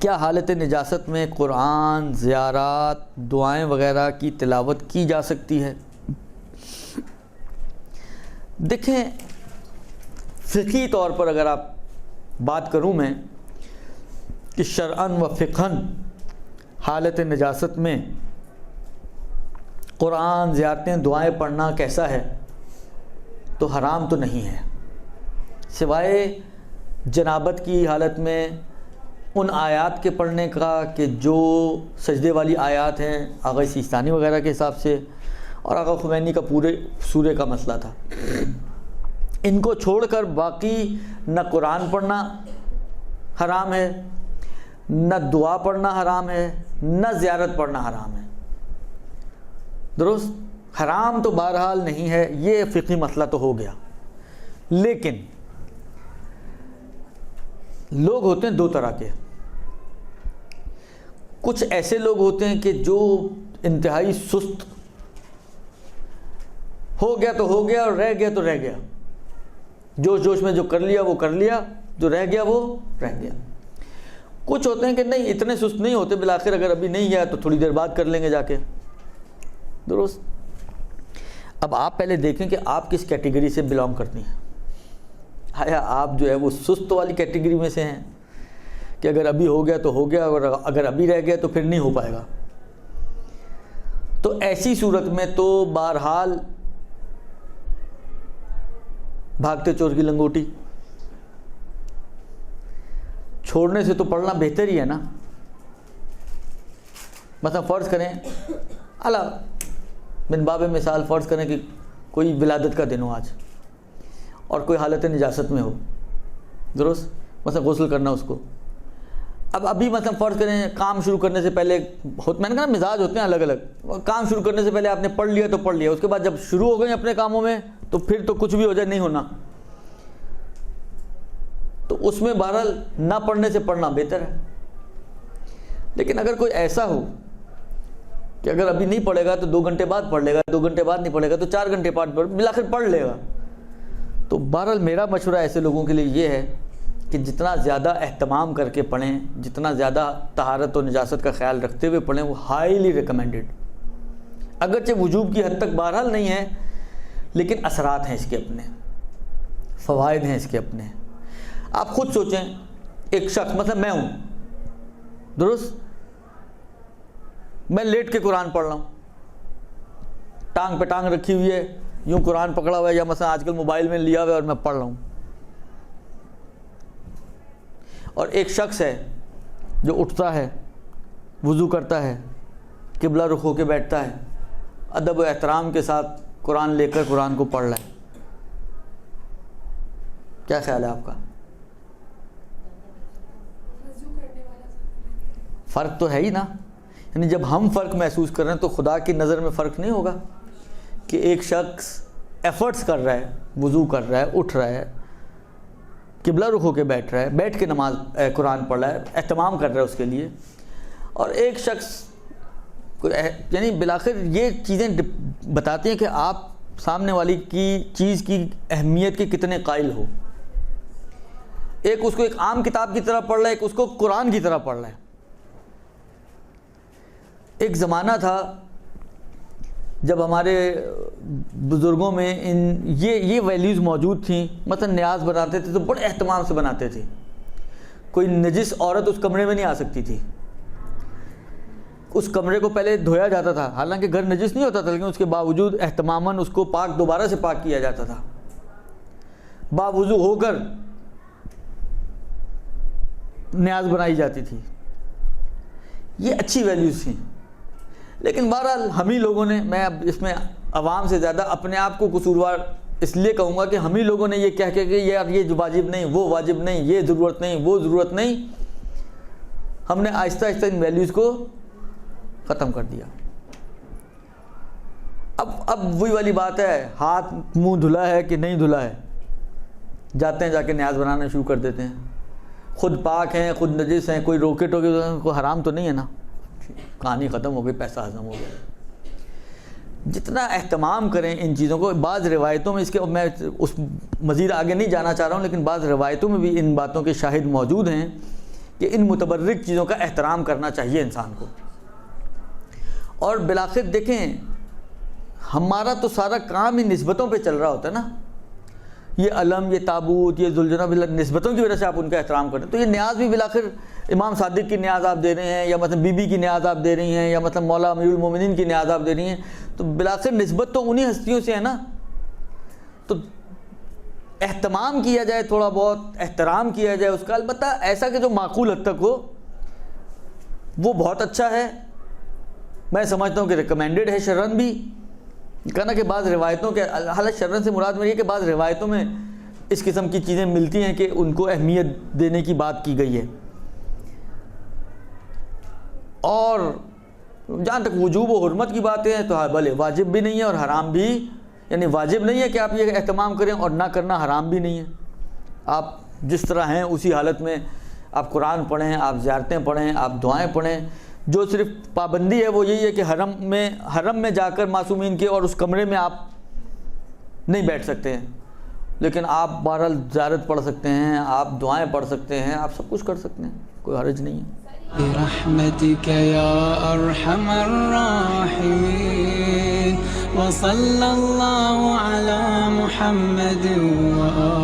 کیا حالت نجاست میں قرآن، زیارات، دعائیں وغیرہ کی تلاوت کی جا سکتی ہے؟ دیکھیں، فقہی طور پر اگر آپ بات کروں میں کہ شرعاً و فقہاً حالت نجاست میں قرآن، زیارتیں، دعائیں پڑھنا کیسا ہے، تو حرام تو نہیں ہے، سوائے جنابت کی حالت میں ان آیات کے پڑھنے کا کہ جو سجدے والی آیات ہیں آغا سیستانی وغیرہ کے حساب سے، اور آغا خمینی کا پورے سورے کا مسئلہ تھا، ان کو چھوڑ کر باقی نہ قرآن پڑھنا حرام ہے، نہ دعا پڑھنا حرام ہے، نہ زیارت پڑھنا حرام ہے۔ درست؟ حرام تو بہرحال نہیں ہے، یہ فقہی مسئلہ تو ہو گیا۔ لیکن لوگ ہوتے ہیں دو طرح کے، کچھ ایسے لوگ ہوتے ہیں کہ جو انتہائی سست، ہو گیا تو ہو گیا اور رہ گیا تو رہ گیا، جوش میں جو کر لیا وہ کر لیا، جو رہ گیا وہ رہ گیا۔ کچھ ہوتے ہیں کہ نہیں، اتنے سست نہیں ہوتے، بالآخر اگر ابھی نہیں گیا تو تھوڑی دیر بعد کر لیں گے جا کے۔ درست؟ اب آپ پہلے دیکھیں کہ آپ کس کیٹیگری سے بلانگ کرتی ہیں۔ آیا آپ جو ہے وہ سست والی کیٹیگری میں سے ہیں کہ اگر ابھی ہو گیا تو ہو گیا، اور اگر ابھی رہ گیا تو پھر نہیں ہو پائے گا؟ تو ایسی صورت میں تو بہرحال بھاگتے چور کی لنگوٹی، چھوڑنے سے تو پڑھنا بہتر ہی ہے نا۔ مثلا فرض کریں، اعلیٰ بن باب مثال فرض کریں کہ کوئی ولادت کا دن ہو آج، اور کوئی حالت نجاست میں ہو، درست؟ مثلا غسل کرنا اس کو، اب ابھی مثلا فرض کریں کام شروع کرنے سے پہلے، میں نے کہا نا مزاج ہوتے ہیں الگ الگ، کام شروع کرنے سے پہلے آپ نے پڑھ لیا تو پڑھ لیا، اس کے بعد جب شروع ہو گئے اپنے کاموں میں تو پھر تو کچھ بھی ہو جائے نہیں ہونا، تو اس میں بہرحال نہ پڑھنے سے پڑھنا بہتر ہے۔ لیکن اگر کوئی ایسا ہو کہ اگر ابھی نہیں پڑھے گا تو 2 گھنٹے بعد پڑھ لے گا، 2 گھنٹے بعد نہیں پڑھے گا تو 4 گھنٹے بعد بالآخر پڑھ لے گا، تو بہرحال میرا مشورہ ایسے لوگوں کے لیے یہ ہے کہ جتنا زیادہ اہتمام کر کے پڑھیں، جتنا زیادہ طہارت و نجاست کا خیال رکھتے ہوئے پڑھیں، وہ ہائیلی ریکمینڈڈ۔ اگرچہ وجوب کی حد تک بہرحال نہیں ہے، لیکن اثرات ہیں اس کے اپنے، فوائد ہیں اس کے اپنے۔ آپ خود سوچیں، ایک شخص مثلا میں ہوں، درست؟ میں لیٹ کے قرآن پڑھ رہا ہوں، ٹانگ پہ ٹانگ رکھی ہوئی ہے، یوں قرآن پکڑا ہوا ہے، یا مثلا آج کل موبائل میں لیا ہوا ہے اور میں پڑھ رہا ہوں، اور ایک شخص ہے جو اٹھتا ہے، وضو کرتا ہے، قبلہ رخ ہو کے بیٹھتا ہے، ادب و احترام کے ساتھ قرآن لے کر قرآن کو پڑھ رہا ہے۔ کیا خیال ہے آپ کا؟ فرق تو ہے ہی نا، یعنی جب ہم فرق محسوس کر رہے ہیں تو خدا کی نظر میں فرق نہیں ہوگا کہ ایک شخص ایفرٹس کر رہا ہے، وضو کر رہا ہے، اٹھ رہا ہے، قبلہ رخ ہو کے بیٹھ رہا ہے، بیٹھ کے نماز قرآن پڑھ رہا ہے، اہتمام کر رہا ہے اس کے لیے، اور ایک شخص یعنی بالآخر یہ چیزیں بتاتی ہیں کہ آپ سامنے والی کی چیز کی اہمیت کے کتنے قائل ہو۔ ایک اس کو ایک عام کتاب کی طرح پڑھ رہا ہے، ایک اس کو قرآن کی طرح پڑھ رہا ہے۔ ایک زمانہ تھا جب ہمارے بزرگوں میں یہ ویلیوز موجود تھیں، مثلا نیاز بناتے تھے تو بڑے اہتمام سے بناتے تھے، کوئی نجس عورت اس کمرے میں نہیں آ سکتی تھی، اس کمرے کو پہلے دھویا جاتا تھا، حالانکہ گھر نجس نہیں ہوتا تھا، لیکن اس کے باوجود اہتماماً اس کو پاک دوبارہ سے پاک کیا جاتا تھا، باوضو ہو کر نیاز بنائی جاتی تھی۔ یہ اچھی ویلیوز تھیں، لیکن بہرحال ہم ہی لوگوں نے، میں اب اس میں عوام سے زیادہ اپنے آپ کو قصوروار اس لیے کہوں گا کہ ہم ہی لوگوں نے یہ کہہ کہ یار یہ واجب نہیں، وہ واجب نہیں، یہ ضرورت نہیں، وہ ضرورت نہیں، ہم نے آہستہ آہستہ ان ویلیوز کو ختم کر دیا۔ اب وہی والی بات ہے، ہاتھ منہ دھلا ہے کہ نہیں دھلا ہے، جاتے ہیں جا کے نیاز بنانا شروع کر دیتے ہیں، خود پاک ہیں خود نجس ہیں، کوئی روکے ٹوکے کوئی حرام تو نہیں ہے نا، کہانی ختم ہو گئی، پیسہ ہضم ہو گیا۔ جتنا اہتمام کریں ان چیزوں کو، بعض روایتوں میں اس کے، میں اس مزید آگے نہیں جانا چاہ رہا ہوں، لیکن بعض روایتوں میں بھی ان باتوں کے شاہد موجود ہیں کہ ان متبرک چیزوں کا احترام کرنا چاہیے انسان کو. اور بالآخر دیکھیں ہمارا تو سارا کام ہی نسبتوں پہ چل رہا ہوتا ہے نا. یہ علم، یہ تابوت، یہ ذوالجناب نسبتوں کی وجہ سے آپ ان کا احترام کریں. تو یہ نیاز بھی بالآخر امام صادق کی نیاز آپ دے رہے ہیں، یا مثلا بی بی کی نیاز آپ دے رہی ہیں، یا مثلا مولا امیر المومنین کی نیاز آپ دے رہی ہیں. تو بالآخر نسبت تو انہی ہستیوں سے ہے نا. تو اہتمام کیا جائے، تھوڑا بہت احترام کیا جائے اس کا، البتہ ایسا کہ جو معقول حد تک ہو، وہ بہت اچھا ہے. میں سمجھتا ہوں کہ ریکمینڈڈ ہے شرعن بھی. کہنا کہ بعض روایتوں کے، حالانکہ شرعن سے مراد میری ہے کہ بعض روایتوں میں اس قسم کی چیزیں ملتی ہیں کہ ان کو اہمیت دینے کی بات کی گئی ہے. اور جہاں تک وجوب و حرمت کی باتیں ہیں تو بھلے واجب بھی نہیں ہے اور حرام بھی، یعنی واجب نہیں ہے کہ آپ یہ اہتمام کریں، اور نہ کرنا حرام بھی نہیں ہے. آپ جس طرح ہیں اسی حالت میں آپ قرآن پڑھیں، آپ زیارتیں پڑھیں، آپ دعائیں پڑھیں. جو صرف پابندی ہے وہ یہی ہے کہ حرم میں جا کر معصومین کے اور اس کمرے میں آپ نہیں بیٹھ سکتے ہیں، لیکن آپ بہرحال زیارت پڑھ سکتے ہیں، آپ دعائیں پڑھ سکتے ہیں، آپ سب کچھ کر سکتے ہیں، کوئی حرج نہیں ہے. برحمتك يا أرحم الراحمين وصلى الله على محمد وآله